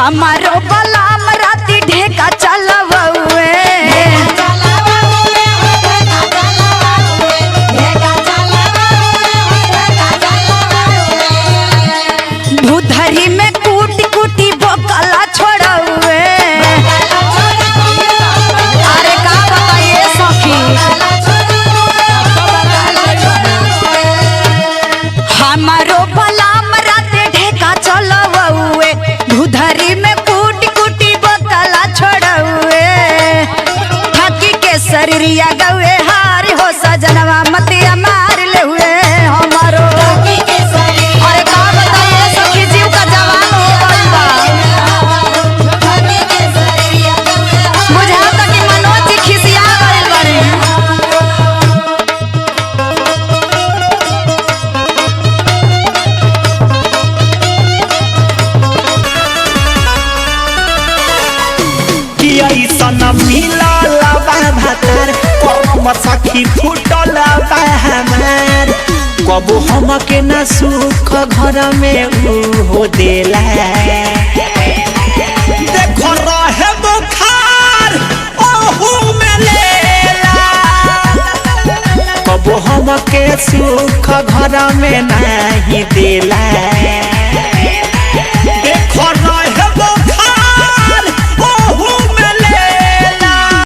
हमारो बलाम राती ढेका चलवुए धुधरी में कूटी कूटी बोकला छोड़ुए। अरे का बताइए सखी हमारो बलाम राती ढेका चलवुए धुधरी में कूटी कूटी बोकला छोड़ुए। थकी के शरीरिया गवे हार हो सजनवा मतिया मार ले हुए हमारो। अरे का बताइए सखी जीव का जवान हो गइल बा बुझाता कि मनोज जी खिसिया गइल बारे। मिलल भातार कम सखी फूटल हमार कबो हमके न सुख घर में हो देला। देखो रहे बुखार ओहू में लेला कबो हमके सुख घर में नहीं देला।